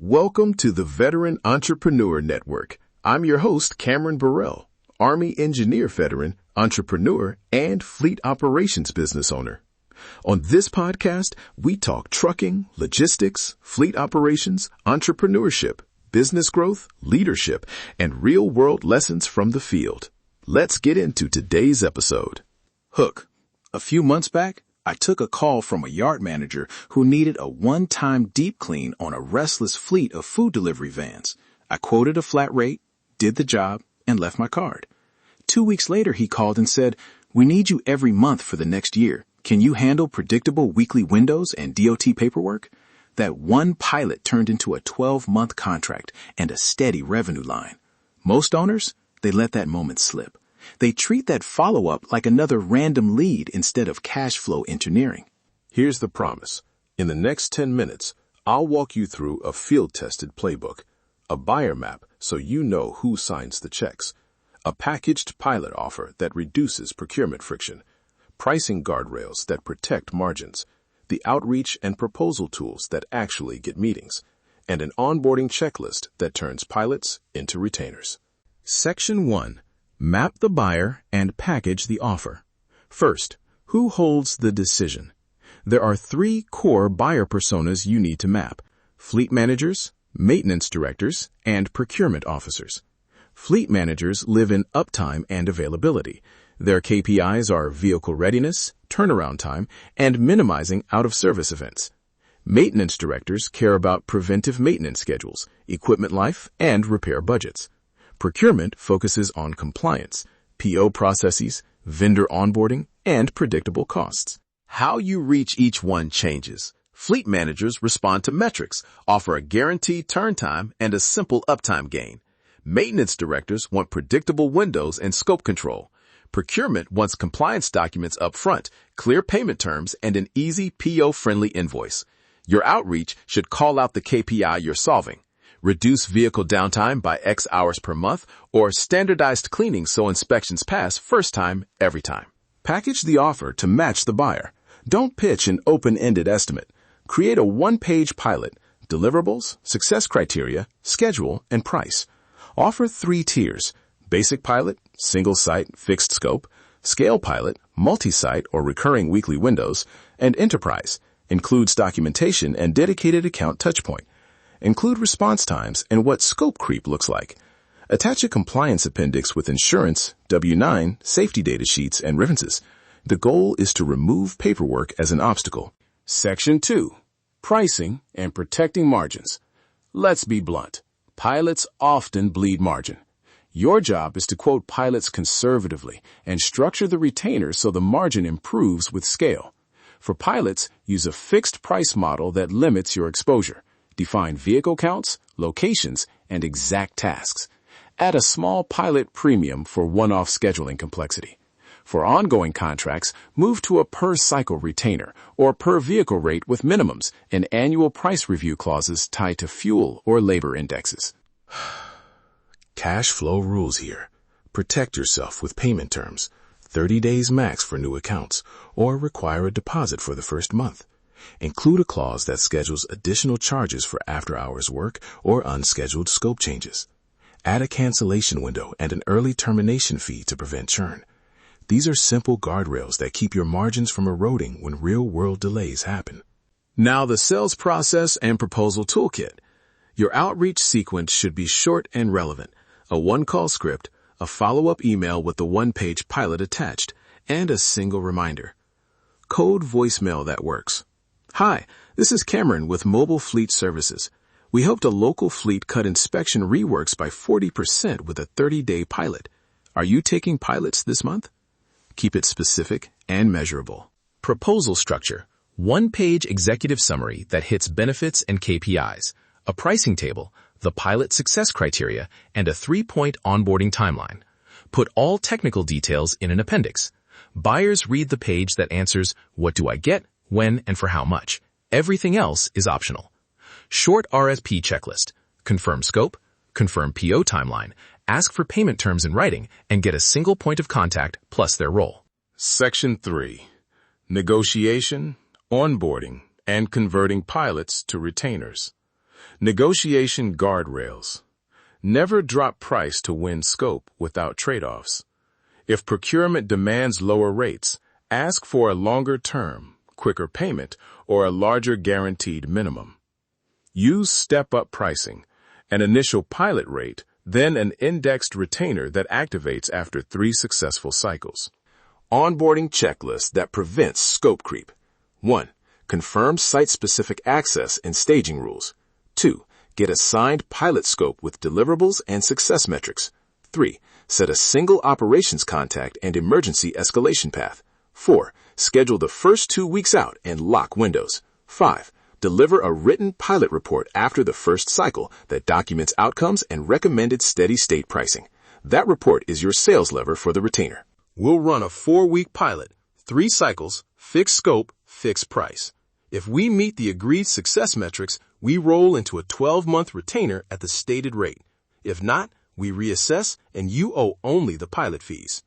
Welcome to the Veteran Entrepreneur Network. I'm your host, Cameron Burrell, Army engineer veteran, entrepreneur, and fleet operations business owner. On this podcast, we talk trucking, logistics, fleet operations, entrepreneurship, business growth, leadership, and real-world lessons from the field. Let's get into today's episode. Hook. A few months back, I took a call from a yard manager who needed a one-time deep clean on a restless fleet of food delivery vans. I quoted a flat rate, did the job, and left my card. 2 weeks later, he called and said, "We need you every month for the next year. Can you handle predictable weekly windows and DOT paperwork?" That one pilot turned into a 12-month contract and a steady revenue line. Most owners, they let that moment slip. They treat that follow-up like another random lead instead of cash flow engineering. Here's the promise. In the next 10 minutes, I'll walk you through a field-tested playbook, a buyer map so you know who signs the checks, a packaged pilot offer that reduces procurement friction, pricing guardrails that protect margins, the outreach and proposal tools that actually get meetings, and an onboarding checklist that turns pilots into retainers. Section 1. Map the buyer and package the offer. First, who holds the decision? There are 3 core buyer personas you need to map: fleet managers, maintenance directors, and procurement officers. Fleet managers live in uptime and availability. Their KPIs are vehicle readiness, turnaround time, and minimizing out-of-service events. Maintenance directors care about preventive maintenance schedules, equipment life, and repair budgets. Procurement focuses on compliance, PO processes, vendor onboarding, and predictable costs. How you reach each one changes. Fleet managers respond to metrics, offer a guaranteed turn time and a simple uptime gain. Maintenance directors want predictable windows and scope control. Procurement wants compliance documents up front, clear payment terms, and an easy PO-friendly invoice. Your outreach should call out the KPI you're solving. Reduce vehicle downtime by X hours per month, or standardized cleaning so inspections pass first time, every time. Package the offer to match the buyer. Don't pitch an open-ended estimate. Create a one-page pilot, deliverables, success criteria, schedule, and price. Offer 3 tiers: basic pilot, single site, fixed scope; scale pilot, multi-site or recurring weekly windows; and enterprise, includes documentation and dedicated account touchpoint. Include response times and what scope creep looks like. Attach a compliance appendix with insurance, W-9, safety data sheets, and references. The goal is to remove paperwork as an obstacle. Section 2. Pricing and protecting margins. Let's be blunt. Pilots often bleed margin. Your job is to quote pilots conservatively and structure the retainer so the margin improves with scale. For pilots, use a fixed price model that limits your exposure. Define vehicle counts, locations, and exact tasks. Add a small pilot premium for one-off scheduling complexity. For ongoing contracts, move to a per-cycle retainer or per-vehicle rate with minimums and annual price review clauses tied to fuel or labor indexes. Cash flow rules here. Protect yourself with payment terms, 30 days max for new accounts, or require a deposit for the first month. Include a clause that schedules additional charges for after-hours work or unscheduled scope changes. Add a cancellation window and an early termination fee to prevent churn. These are simple guardrails that keep your margins from eroding when real-world delays happen. Now the sales process and proposal toolkit. Your outreach sequence should be short and relevant. A one-call script, a follow-up email with the one-page pilot attached, and a single reminder. Code voicemail that works. "Hi, this is Cameron with Mobile Fleet Services. We helped a local fleet cut inspection reworks by 40% with a 30-day pilot. Are you taking pilots this month?" Keep it specific and measurable. Proposal structure. One-page executive summary that hits benefits and KPIs, a pricing table, the pilot success criteria, and a 3-point onboarding timeline. Put all technical details in an appendix. Buyers read the page that answers, "What do I get, when, and for how much?" Everything else is optional. Short RFP checklist. Confirm scope, confirm PO timeline, ask for payment terms in writing, and get a single point of contact plus their role. Section 3. Negotiation, onboarding, and converting pilots to retainers. Negotiation guardrails. Never drop price to win scope without trade-offs. If procurement demands lower rates, ask for a longer term, quicker payment, or a larger guaranteed minimum. Use step-up pricing, an initial pilot rate, then an indexed retainer that activates after 3 successful cycles. Onboarding checklist that prevents scope creep. 1. Confirm site-specific access and staging rules. 2. Get assigned pilot scope with deliverables and success metrics. 3. Set a single operations contact and emergency escalation path. 4. Schedule the first 2 weeks out and lock windows. 5. Deliver a written pilot report after the first cycle that documents outcomes and recommended steady-state pricing. That report is your sales lever for the retainer. We'll run a 4-week pilot, 3 cycles, fixed scope, fixed price. If we meet the agreed success metrics, we roll into a 12-month retainer at the stated rate. If not, we reassess and you owe only the pilot fees.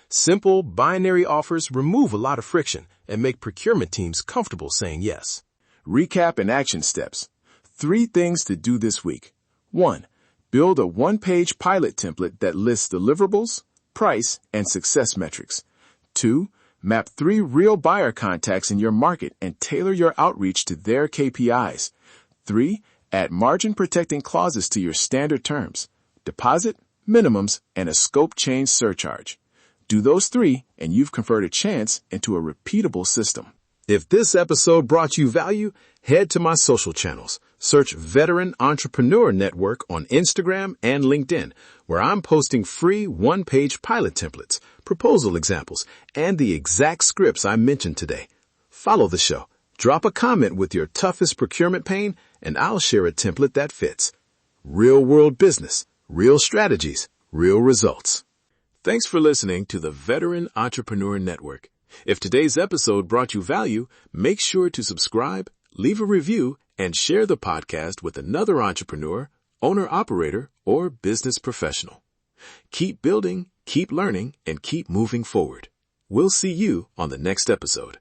Simple, binary offers remove a lot of friction and make procurement teams comfortable saying yes. Recap and action steps. 3 things to do this week. 1. Build a 1-page pilot template that lists deliverables, price, and success metrics. 2. Map 3 real buyer contacts in your market and tailor your outreach to their KPIs. 3. Add margin-protecting clauses to your standard terms, deposit, minimums, and a scope change surcharge. Do those 3, and you've converted chance into a repeatable system. If this episode brought you value, head to my social channels. Search Veteran Entrepreneur Network on Instagram and LinkedIn, where I'm posting free 1-page pilot templates, proposal examples, and the exact scripts I mentioned today. Follow the show. Drop a comment with your toughest procurement pain, and I'll share a template that fits. Real-world business, real strategies, real results. Thanks for listening to the Veteran Entrepreneur Network. If today's episode brought you value, make sure to subscribe, leave a review, and share the podcast with another entrepreneur, owner-operator, or business professional. Keep building, keep learning, and keep moving forward. We'll see you on the next episode.